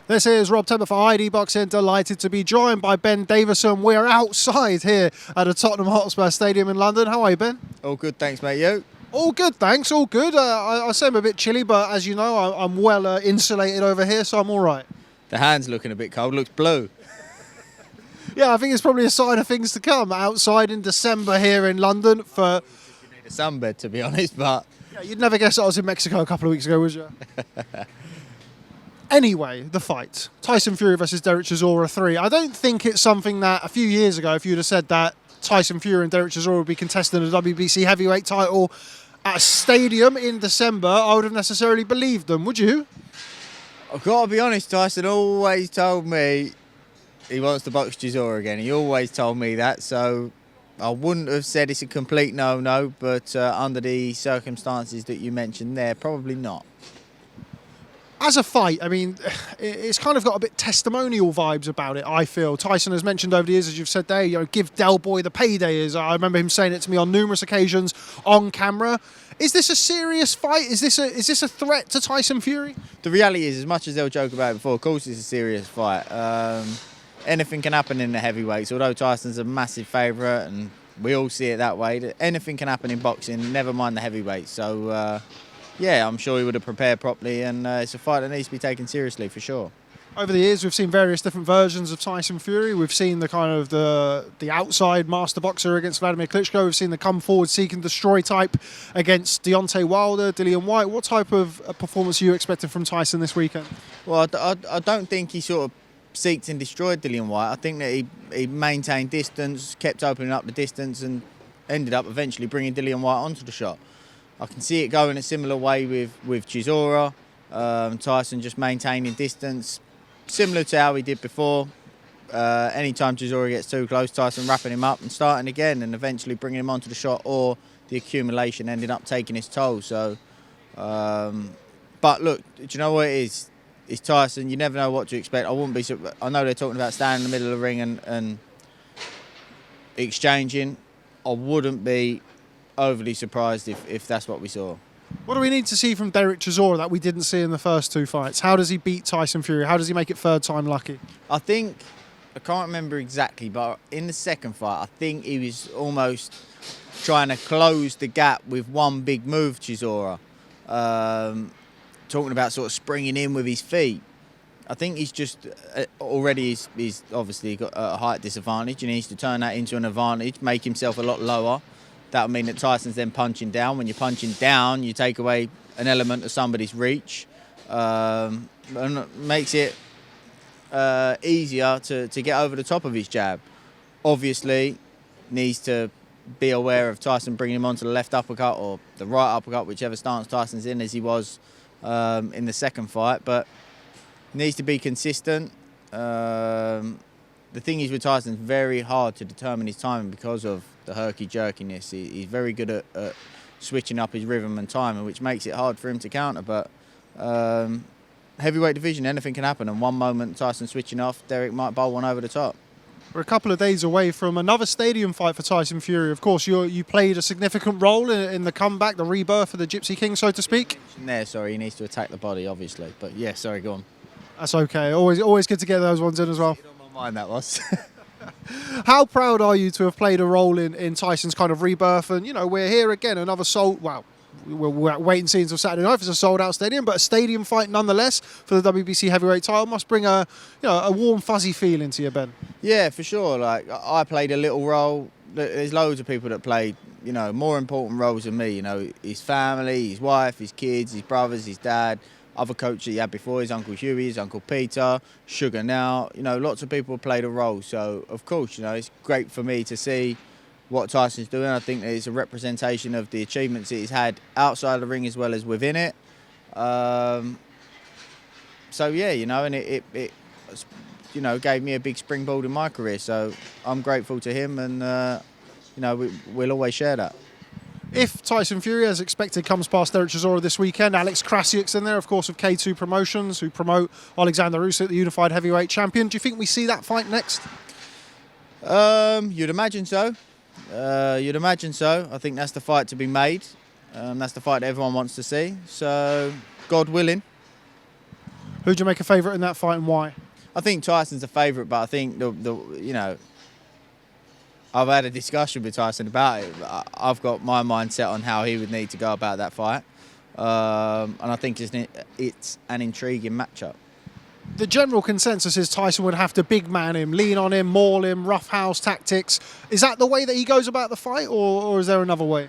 This is Rob Tebbutt for ID Boxing. Delighted to be joined by Ben Davison. We're outside here at the Tottenham Hotspur Stadium in London. How are you, Ben? All good, thanks, mate. You? All good, thanks. All good. I say I'm a bit chilly, but as you know, I'm well insulated over here, so I'm all right. The hand's looking a bit cold. Looks blue. Yeah, I think it's probably a sign of things to come. Outside in December here in London for... You need a sunbed, to be honest, but... Yeah, you'd never guess I was in Mexico a couple of weeks ago, would you? Anyway, the fight. Tyson Fury versus Fury-Chisora 3. I don't think it's something that a few years ago, if you'd have said that Tyson Fury and Fury-Chisora would be contesting the WBC heavyweight title at a stadium in December, I would have necessarily believed them, would you? I've got to be honest, Tyson always told me he wants to box Chisora again. He always told me that, so I wouldn't have said it's a complete no-no, but under the circumstances that you mentioned there, probably not. As a fight, I mean, it's kind of got a bit testimonial vibes about it, I feel. Tyson has mentioned over the years, as you've said there, give Del Boy the payday. Is I remember him saying it to me on numerous occasions on camera. Is this a serious fight? Is this a threat to Tyson Fury? The reality is, as much as they'll joke about it before, of course it's a serious fight. Anything can happen in the heavyweights, although Tyson's a massive favourite, and we all see it that way. Anything can happen in boxing, never mind the heavyweights. So... yeah, I'm sure he would have prepared properly, and it's a fight that needs to be taken seriously for sure. Over the years, we've seen various different versions of Tyson Fury. We've seen the kind of the outside master boxer against Vladimir Klitschko. We've seen the come forward, seek and destroy type against Deontay Wilder, Dillian Whyte. What type of performance are you expecting from Tyson this weekend? Well, I don't think he sort of seeked and destroyed Dillian Whyte. I think that he maintained distance, kept opening up the distance, and ended up eventually bringing Dillian Whyte onto the shot. I can see it going a similar way with Chisora. Tyson just maintaining distance, similar to how he did before. Anytime Chisora gets too close, Tyson wrapping him up and starting again, and eventually bringing him onto the shot, or the accumulation ended up taking his toll. So, but look, do you know what it is? It's Tyson. You never know what to expect. I wouldn't be. I know they're talking about standing in the middle of the ring and exchanging. I wouldn't be overly surprised if that's what we saw. What do we need to see from Fury-Chisora that we didn't see in the first two fights? How does he beat Tyson Fury? How does he make it third time lucky? I think, I can't remember exactly, but in the second fight, I think he was almost trying to close the gap with one big move, Chisora. Talking about sort of springing in with his feet. I think he's just already he's obviously got a height disadvantage, and he needs to turn that into an advantage, make himself a lot lower. That would mean that Tyson's then punching down. When you're punching down, you take away an element of somebody's reach, and makes it easier to get over the top of his jab. Obviously, needs to be aware of Tyson bringing him onto the left uppercut or the right uppercut, whichever stance Tyson's in, as he was in the second fight. But needs to be consistent. The thing is with Tyson, it's very hard to determine his timing because of the herky-jerkiness. He's very good at switching up his rhythm and timing, which makes it hard for him to counter. But heavyweight division, anything can happen. And one moment Tyson switching off, Derek might bowl one over the top. We're a couple of days away from another stadium fight for Tyson Fury. Of course, you played a significant role in the comeback, the rebirth of the Gypsy King, so to speak. There, sorry, he needs to attack the body, obviously. But yeah, sorry, go on. That's okay. Always good to get those ones in as well. On my mind, that was. How proud are you to have played a role in Tyson's kind of rebirth? And, we're here again, another we're waiting and seeing until Saturday night. It's a sold-out stadium, but a stadium fight nonetheless for the WBC heavyweight title must bring a warm, fuzzy feeling to you, Ben. Yeah, for sure. Like, I played a little role. There's loads of people that played, more important roles than me. His family, his wife, his kids, his brothers, his dad. Other coaches he had before, his Uncle Huey, his Uncle Peter, Sugar now. Lots of people played a role. So, of course, it's great for me to see what Tyson's doing. I think that it's a representation of the achievements that he's had outside the ring as well as within it. So, yeah, and it gave me a big springboard in my career. So I'm grateful to him, and, we'll always share that. If Tyson Fury, as expected, comes past Fury-Chisora this weekend, Alex Krasiuk's in there, of course, of K2 Promotions, who promote Alexander Usyk, the unified heavyweight champion. Do you think we see that fight next? You'd imagine so. I think that's the fight to be made. That's the fight that everyone wants to see. So, God willing. Who do you make a favourite in that fight and why? I think Tyson's a favourite, but I think I've had a discussion with Tyson about it. I've got my mind set on how he would need to go about that fight, and I think it's an intriguing matchup. The general consensus is Tyson would have to big man him, lean on him, maul him, roughhouse tactics. Is that the way that he goes about the fight, or is there another way?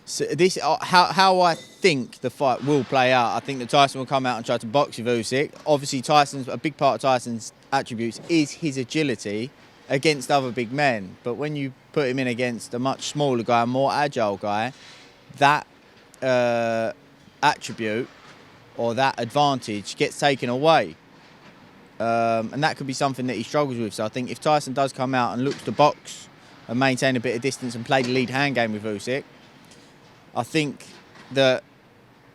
So this how I think the fight will play out. I think that Tyson will come out and try to box with Usyk. Obviously, a big part of Tyson's attributes is his agility against other big men. But when you put him in against a much smaller guy, a more agile guy, that attribute or that advantage gets taken away. And that could be something that he struggles with. So I think if Tyson does come out and looks to box and maintain a bit of distance and play the lead hand game with Usyk, I think that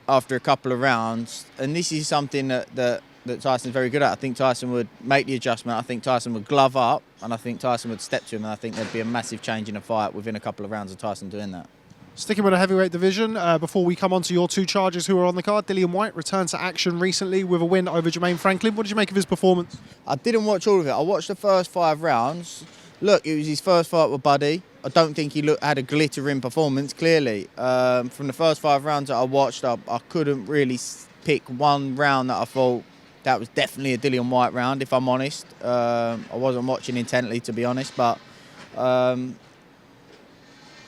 after a couple of rounds, and this is something that Tyson's very good at, I think Tyson would make the adjustment, I think Tyson would glove up, and I think Tyson would step to him, and I think there'd be a massive change in the fight within a couple of rounds of Tyson doing that. Sticking with the heavyweight division, before we come on to your two chargers who are on the card, Dillian Whyte returned to action recently with a win over Jermaine Franklin. What did you make of his performance? I didn't watch all of it. I watched the first 5 rounds. Look, it was his first fight with Buddy. I don't think he had a glittering performance, clearly. From the first 5 rounds that I watched, I couldn't really pick one round that I thought that was definitely a Dillian Whyte round, if I'm honest. I wasn't watching intently, to be honest, but I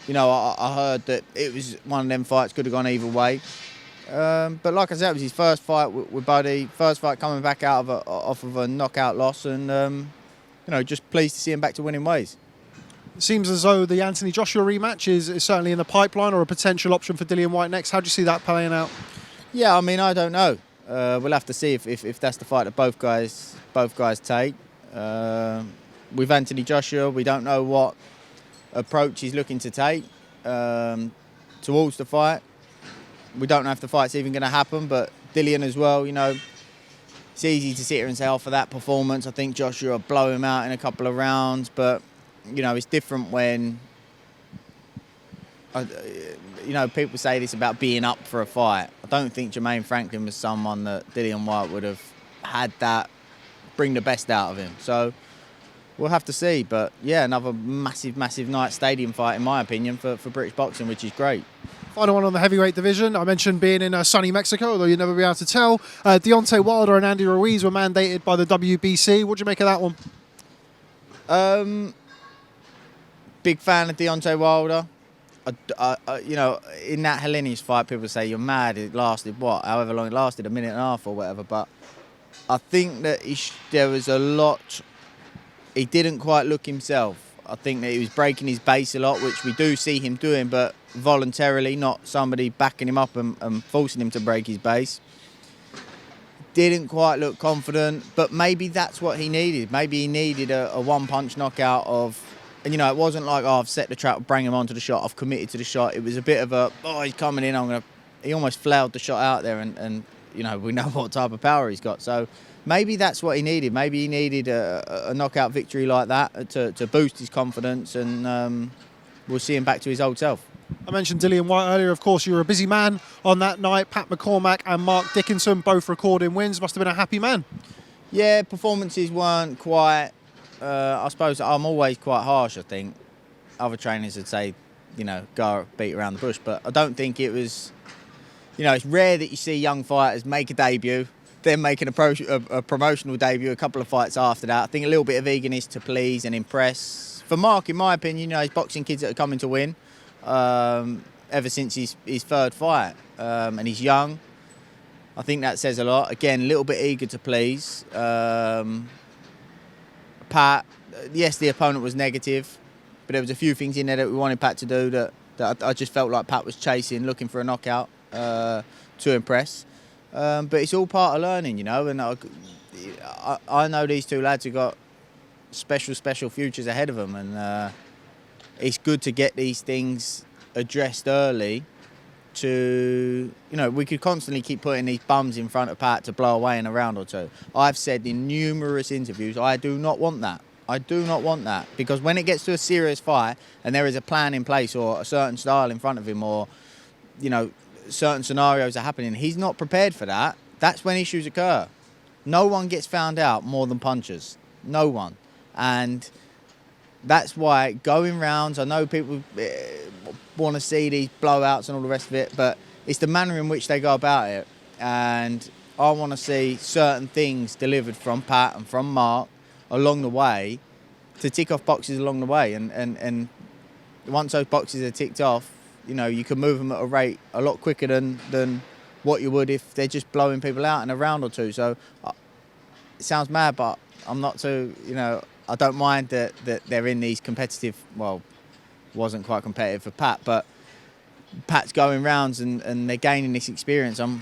heard that it was one of them fights, could have gone either way. But like I said, it was his first fight with Buddy, first fight coming back out off of a knockout loss, and just pleased to see him back to winning ways. It seems as though the Anthony-Joshua rematch is certainly in the pipeline, or a potential option for Dillian Whyte next. How do you see that playing out? Yeah, I mean, I don't know. We'll have to see if that's the fight that both guys take. With Anthony-Joshua, we don't know what approach he's looking to take towards the fight. We don't know if the fight's even going to happen, but Dillian as well, it's easy to sit here and say, for that performance, I think Joshua will blow him out in a couple of rounds, but it's different when people say this about being up for a fight. I don't think Jermaine Franklin was someone that Dillian Whyte would have had that bring the best out of him. So we'll have to see. But yeah, another massive night stadium fight, in my opinion, for British boxing, which is great. Final one on the heavyweight division. I mentioned being in sunny Mexico, although you'll never be able to tell. Deontay Wilder and Andy Ruiz were mandated by the WBC. What do you make of that one? Big fan of Deontay Wilder. In that Helenius fight, people say you're mad. It lasted however long it lasted, a minute and a half or whatever. But I think that there was a lot. He didn't quite look himself. I think that he was breaking his base a lot, which we do see him doing, but voluntarily, not somebody backing him up and forcing him to break his base. Didn't quite look confident, but maybe that's what he needed. Maybe he needed a one-punch knockout of. And, it wasn't like, I've set the trap, bring him onto the shot, I've committed to the shot. It was a bit of he's coming in, he almost flailed the shot out there, and we know what type of power he's got. So maybe that's what he needed. Maybe he needed a knockout victory like that to boost his confidence, and we'll see him back to his old self. I mentioned Dillian Whyte earlier. Of course, you were a busy man on that night. Pat McCormack and Mark Dickinson both recording wins. Must have been a happy man. Yeah, performances weren't quite... I suppose I'm always quite harsh, I think. Other trainers would say, go beat around the bush. But I don't think it was... it's rare that you see young fighters make a debut, then make a promotional debut a couple of fights after that. I think a little bit of eagerness to please and impress. For Mark, in my opinion, he's boxing kids that are coming to win ever since his third fight. And he's young. I think that says a lot. Again, a little bit eager to please. Pat, yes, the opponent was negative, but there was a few things in there that we wanted Pat to do that I just felt like Pat was chasing, looking for a knockout to impress. But it's all part of learning, and I know these two lads have got special futures ahead of them, and it's good to get these things addressed early. We could constantly keep putting these bums in front of Pat to blow away in a round or two. I've said in numerous interviews, I do not want that. I do not want that, because when it gets to a serious fight and there is a plan in place or a certain style in front of him, or certain scenarios are happening, he's not prepared for that. That's when issues occur. No one gets found out more than punchers. No one. And that's why going rounds, I know people want to see these blowouts and all the rest of it, but it's the manner in which they go about it. And I want to see certain things delivered from Pat and from Mark along the way to tick off boxes along the way. And once those boxes are ticked off, you know, you can move them at a rate a lot quicker than what you would if they're just blowing people out in a round or two. So it sounds mad, but I'm not too, you know, I don't mind that they're in these competitive, well, wasn't quite competitive for Pat, but Pat's going rounds and they're gaining this experience. I'm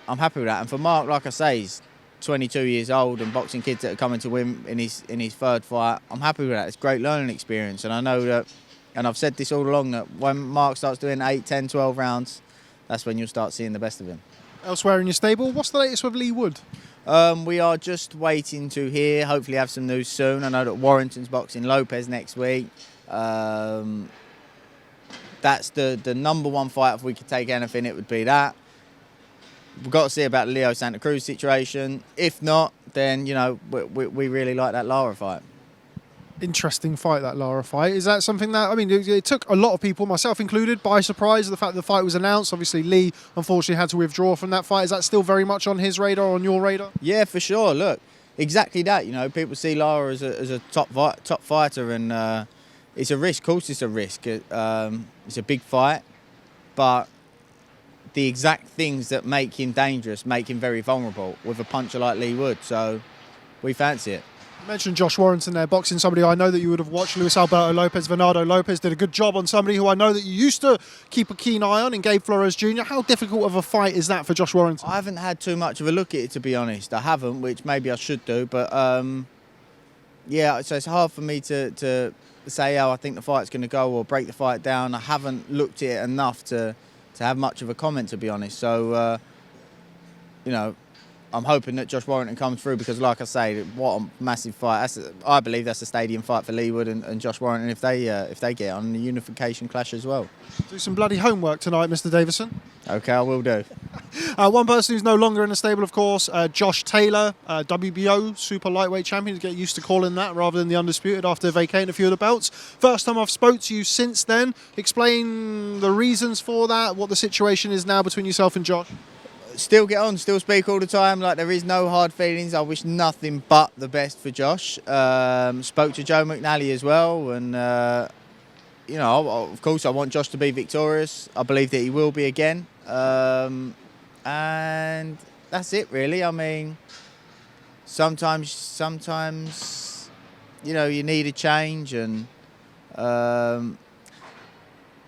happy with that. And for Mark, like I say, he's 22 years old and boxing kids that are coming to win in his third fight. I'm happy with that. It's a great learning experience. And I know that, and I've said this all along, that when Mark starts doing 8, 10, 12 rounds, that's when you'll start seeing the best of him. Elsewhere in your stable, what's the latest with Lee Wood? We are just waiting to hear, hopefully have some news soon. I know that Warrington's boxing Lopez next week. That's the number one fight. If we could take anything, it would be that. We've got to see about the Leo Santa Cruz situation. If not, then, you know, we really like that Lara fight. Interesting fight, that Lara fight. Is that something that, I mean, it took a lot of people, myself included, by surprise, the fact that the fight was announced. Obviously, Lee, unfortunately, had to withdraw from that fight. Is that still very much on his radar, on your radar? Yeah, for sure. Look, exactly that. You know, people see Lara as a top fighter, and it's a risk. Of course, it's a risk. It's a big fight, but the exact things that make him dangerous make him very vulnerable with a puncher like Lee Wood. So we fancy it. You mentioned Josh Warrington there, boxing somebody I know that you would have watched. Luis Alberto Lopez, Bernardo Lopez did a good job on somebody who I know that you used to keep a keen eye on in Gabe Flores Jr. How difficult of a fight is that for Josh Warrington? I haven't had too much of a look at it, to be honest. I haven't, which maybe I should do. But, yeah, so it's hard for me to say how I think the fight's going to go or break the fight down. I haven't looked at it enough to have much of a comment, to be honest. So, you know, I'm hoping that Josh Warrington comes through because, like I say, what a massive fight. I believe that's a stadium fight for Lee Wood and Josh Warrington if they get on the unification clash as well. Do some bloody homework tonight, Mr. Davison. OK, I will do. One person who's no longer in the stable, of course, Josh Taylor, WBO super lightweight champion. Get used to calling that rather than the undisputed after vacating a few of the belts. First time I've spoke to you since then. Explain the reasons for that, what the situation is now between yourself and Josh. Still get on, still speak all the time. Like, there is no hard feelings. I wish nothing but the best for Josh. Spoke to Joe McNally as well, and you know, of course, I want Josh to be victorious. I believe that he will be again, and that's it, really. I mean, sometimes, you know, you need a change, and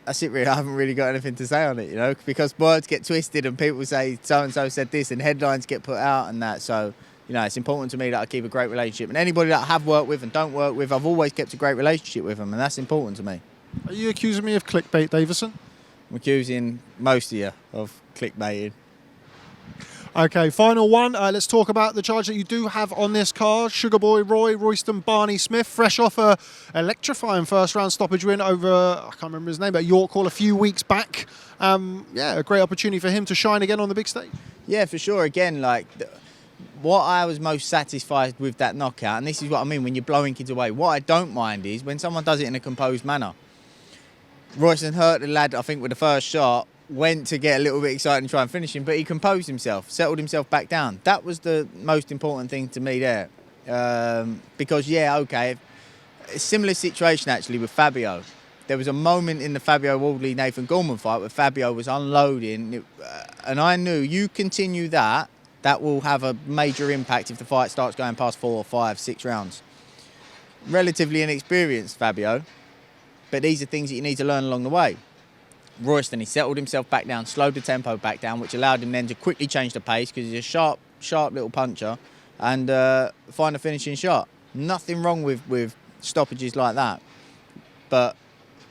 that's it, really. I haven't really got anything to say on it, you know, because words get twisted and people say so-and-so said this and headlines get put out and that. So, you know, it's important to me that I keep a great relationship. And anybody that I have worked with and don't work with, I've always kept a great relationship with them, and that's important to me. Are you accusing me of clickbait, Davison? I'm accusing most of you of clickbaiting. Okay, final one. Let's talk about the charge that you do have on this card. Sugar Boy Roy Royston Barney Smith, fresh off a electrifying first round stoppage win over, I can't remember his name, but York Hall a few weeks back. Yeah, a great opportunity for him to shine again on the big stage. Yeah, for sure. Again, like, what I was most satisfied with that knockout, and this is what I mean when you're blowing kids away, what I don't mind is when someone does it in a composed manner. Royston hurt the lad, I think, with the first shot, went to get a little bit excited and try and finish him, but he composed himself, settled himself back down. That was the most important thing to me there. Because, yeah, okay, a similar situation actually with Fabio. There was a moment in the Fabio Wardley-Nathan Gorman fight where Fabio was unloading, and I knew you continue that will have a major impact if the fight starts going past 4 or 5, 6 rounds. Relatively inexperienced, Fabio, but these are things that you need to learn along the way. Royston, he settled himself back down, slowed the tempo back down, which allowed him then to quickly change the pace because he's a sharp little puncher and find a finishing shot. Nothing wrong with stoppages like that. But,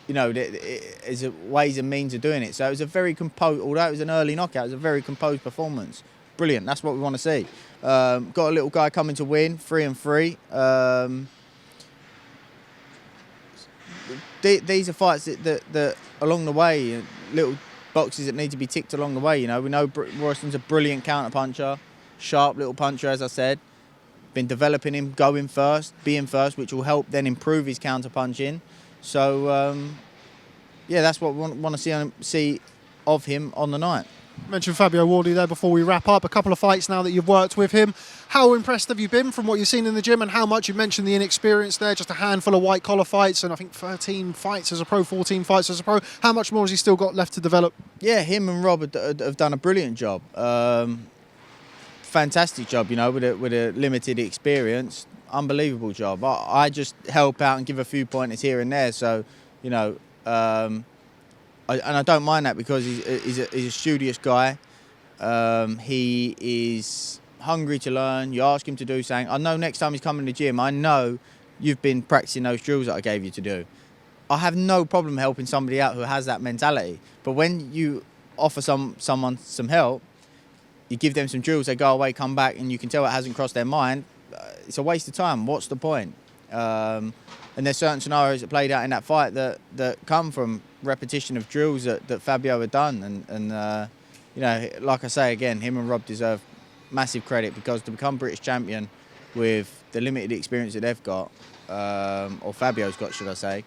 you know, there's ways and means of doing it. So it was a very composed, although it was an early knockout, it was a very composed performance. Brilliant, that's what we want to see. Got a little guy coming to win, 3-3. These are fights that along the way, little boxes that need to be ticked along the way. You know, we know Royston's a brilliant counter puncher. sharp little puncher, as I said. Been developing him, going first, being first, which will help then improve his counter punching. So, yeah, that's what we want to see of him on the night. Mentioned Fabio Wardy there before we wrap up. A couple of fights now that you've worked with him. How impressed have you been from what you've seen in the gym, and how much you mentioned the inexperience there? Just a handful of white collar fights, and I think 13 fights as a pro, 14 fights as a pro. How much more has he still got left to develop? Yeah, him and Rob have done a brilliant job. Fantastic job, you know, with a limited experience. Unbelievable job. I just help out and give a few pointers here and there. So, you know, and I don't mind that because he's a studious guy. He is hungry to learn. You ask him to do something. I know next time he's coming to the gym, I know you've been practicing those drills that I gave you to do. I have no problem helping somebody out who has that mentality. But when you offer someone some help, you give them some drills, they go away, come back, and you can tell it hasn't crossed their mind. It's a waste of time. What's the point? And there's certain scenarios that played out in that fight that come from repetition of drills that Fabio had done. And you know, like I say again, him and Rob deserve massive credit, because to become British champion with the limited experience that they've got, or Fabio's got, should I say,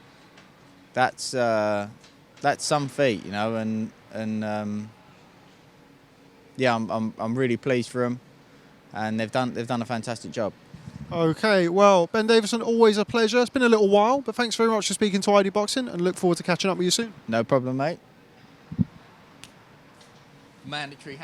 that's some feat, you know. And yeah, I'm really pleased for them, and they've done a fantastic job. Okay, well, Ben Davison, always a pleasure. It's been a little while, but thanks very much for speaking to ID Boxing, and look forward to catching up with you soon. No problem, mate. Mandatory